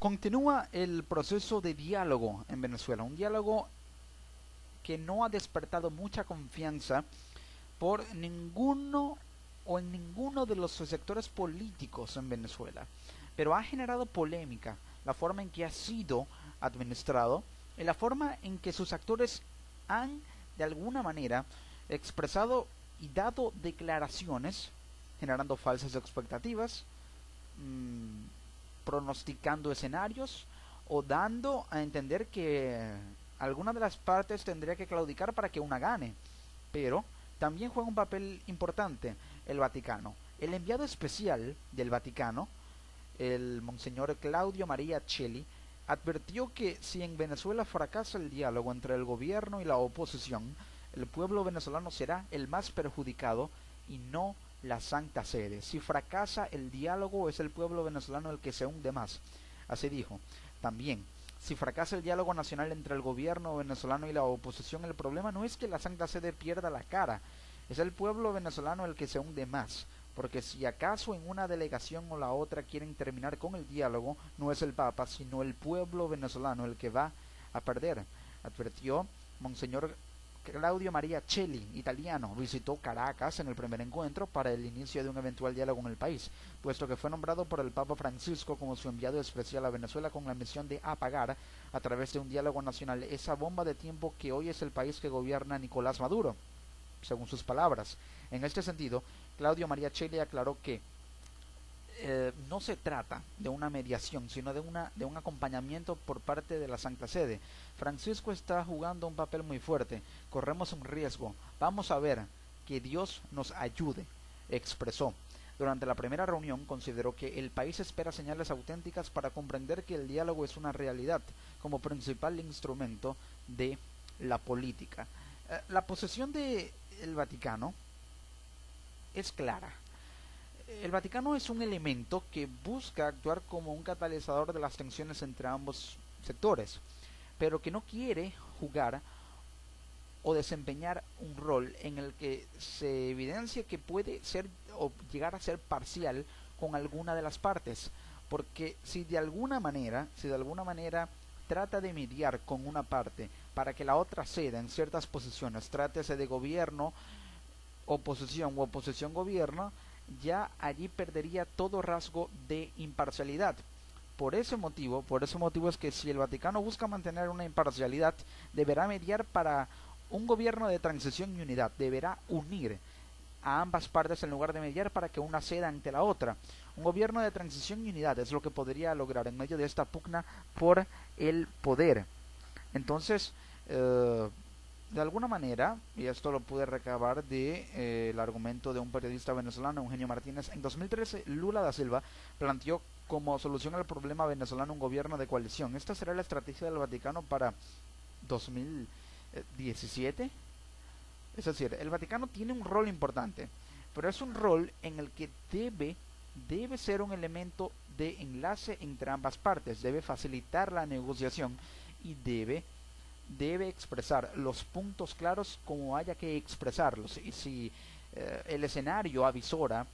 Continúa el proceso de diálogo en Venezuela, un diálogo que no ha despertado mucha confianza por ninguno o en ninguno de los sectores políticos en Venezuela, pero ha generado polémica la forma en que ha sido administrado y la forma en que sus actores han de alguna manera expresado y dado declaraciones generando falsas expectativas, pronosticando escenarios o dando a entender que alguna de las partes tendría que claudicar para que una gane. Pero también juega un papel importante el Vaticano. El enviado especial del Vaticano, el Monseñor Claudio María Celli, advirtió que si en Venezuela fracasa el diálogo entre el gobierno y la oposición, el pueblo venezolano será el más perjudicado y no la Santa Sede. Si fracasa el diálogo, es el pueblo venezolano el que se hunde más. Así dijo. También, si fracasa el diálogo nacional entre el gobierno venezolano y la oposición, el problema no es que la Santa Sede pierda la cara, es el pueblo venezolano el que se hunde más. Porque si acaso en una delegación o la otra quieren terminar con el diálogo, no es el Papa, sino el pueblo venezolano el que va a perder, advirtió Monseñor Claudio María Celli, italiano. Visitó Caracas en el primer encuentro para el inicio de un eventual diálogo en el país, puesto que fue nombrado por el Papa Francisco como su enviado especial a Venezuela con la misión de apagar, a través de un diálogo nacional, esa bomba de tiempo que hoy es el país que gobierna Nicolás Maduro, según sus palabras. En este sentido, Claudio María Celli aclaró que no se trata de una mediación, sino de un acompañamiento por parte de la Santa Sede. Francisco está jugando un papel muy fuerte, corremos un riesgo, vamos a ver, que Dios nos ayude, expresó. Durante la primera reunión consideró que el país espera señales auténticas para comprender que el diálogo es una realidad como principal instrumento de la política. La posición del Vaticano es clara. El Vaticano es un elemento que busca actuar como un catalizador de las tensiones entre ambos sectores, pero que no quiere jugar o desempeñar un rol en el que se evidencia que puede ser o llegar a ser parcial con alguna de las partes, porque si de alguna manera trata de mediar con una parte para que la otra ceda en ciertas posiciones, trátese de gobierno, oposición o oposición gobierno, ya allí perdería todo rasgo de imparcialidad. Por ese motivo es que si el Vaticano busca mantener una imparcialidad, deberá mediar para un gobierno de transición y unidad, deberá unir a ambas partes en lugar de mediar para que una ceda ante la otra. Un gobierno de transición y unidad es lo que podría lograr en medio de esta pugna por el poder. Entonces, de alguna manera, y esto lo pude recabar de el argumento de un periodista venezolano, Eugenio Martínez, en 2013 Lula da Silva planteó como solución al problema venezolano un gobierno de coalición. Esta será la estrategia del Vaticano para 2017. Es decir, el Vaticano tiene un rol importante, pero es un rol en el que debe ser un elemento de enlace entre ambas partes, debe facilitar la negociación y debe expresar los puntos claros como haya que expresarlos. Y si el escenario avisora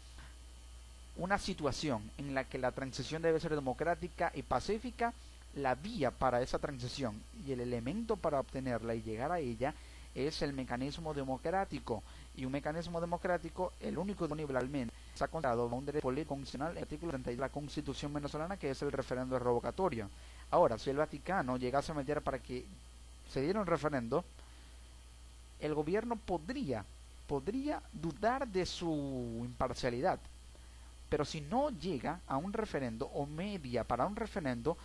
una situación en la que la transición debe ser democrática y pacífica, la vía para esa transición y el elemento para obtenerla y llegar a ella es el mecanismo democrático, y un mecanismo democrático, el único disponible al menos, está consagrado a un derecho político constitucional, el artículo 32 de la Constitución venezolana, que es el referendo revocatorio. Ahora, si el Vaticano llegase a mediar para que se diera un referendo, el gobierno podría dudar de su imparcialidad, pero si no llega a un referendo o media para un referendo,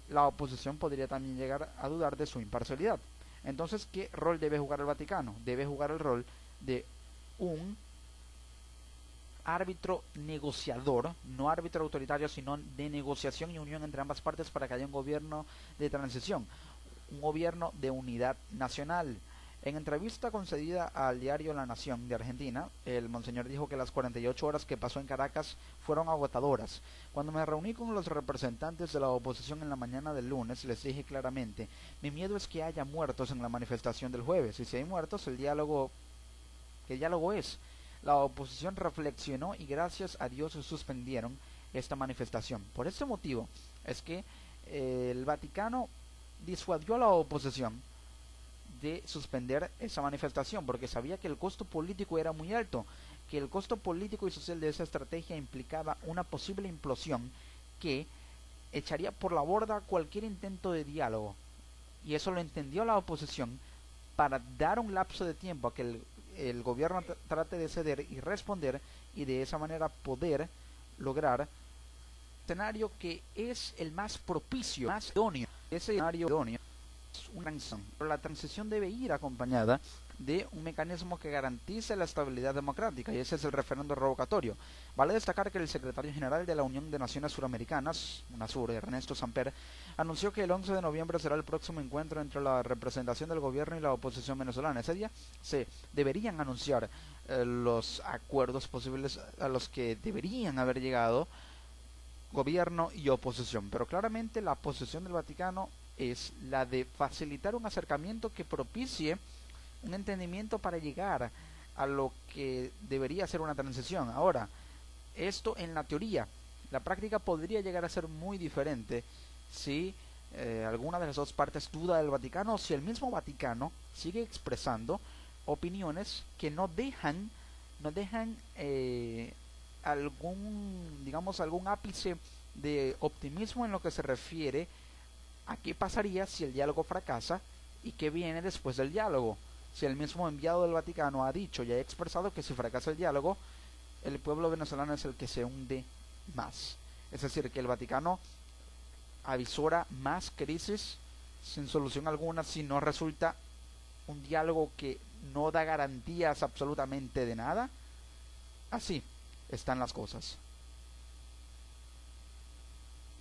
la oposición podría también llegar a dudar de su imparcialidad. Entonces, ¿qué rol debe jugar el Vaticano? Debe jugar el rol de un árbitro negociador, no árbitro autoritario, sino de negociación y unión entre ambas partes para que haya un gobierno de transición, un gobierno de unidad nacional. En entrevista concedida al diario La Nación de Argentina, el monseñor dijo que las 48 horas que pasó en Caracas fueron agotadoras. Cuando me reuní con los representantes de la oposición en la mañana del lunes, les dije claramente, mi miedo es que haya muertos en la manifestación del jueves, y si hay muertos, ¿qué diálogo es? La oposición reflexionó y gracias a Dios suspendieron esta manifestación. Por este motivo es que el Vaticano disuadió a la oposición de suspender esa manifestación porque sabía que el costo político era muy alto, que el costo político y social de esa estrategia implicaba una posible implosión que echaría por la borda cualquier intento de diálogo. Y eso lo entendió la oposición para dar un lapso de tiempo a que el gobierno trate de ceder y responder, y de esa manera poder lograr un escenario que es el más propicio, más idóneo. Ese escenario idóneo es una transición, pero la transición debe ir acompañada de un mecanismo que garantice la estabilidad democrática, y ese es el referendo revocatorio. Vale destacar que el secretario general de la Unión de Naciones Suramericanas, UNASUR, Ernesto Samper, anunció que el 11 de noviembre será el próximo encuentro entre la representación del gobierno y la oposición venezolana. Ese día se deberían anunciar los acuerdos posibles a los que deberían haber llegado gobierno y oposición, pero claramente la posición del Vaticano es la de facilitar un acercamiento que propicie un entendimiento para llegar a lo que debería ser una transición. Ahora, esto en la teoría, la práctica podría llegar a ser muy diferente si alguna de las dos partes duda del Vaticano, o si el mismo Vaticano sigue expresando opiniones que no dejan algún ápice de optimismo en lo que se refiere a qué pasaría si el diálogo fracasa y qué viene después del diálogo. Si el mismo enviado del Vaticano ha dicho y ha expresado que si fracasa el diálogo, el pueblo venezolano es el que se hunde más. Es decir, que el Vaticano avisora más crisis sin solución alguna si no resulta un diálogo que no da garantías absolutamente de nada. Así están las cosas.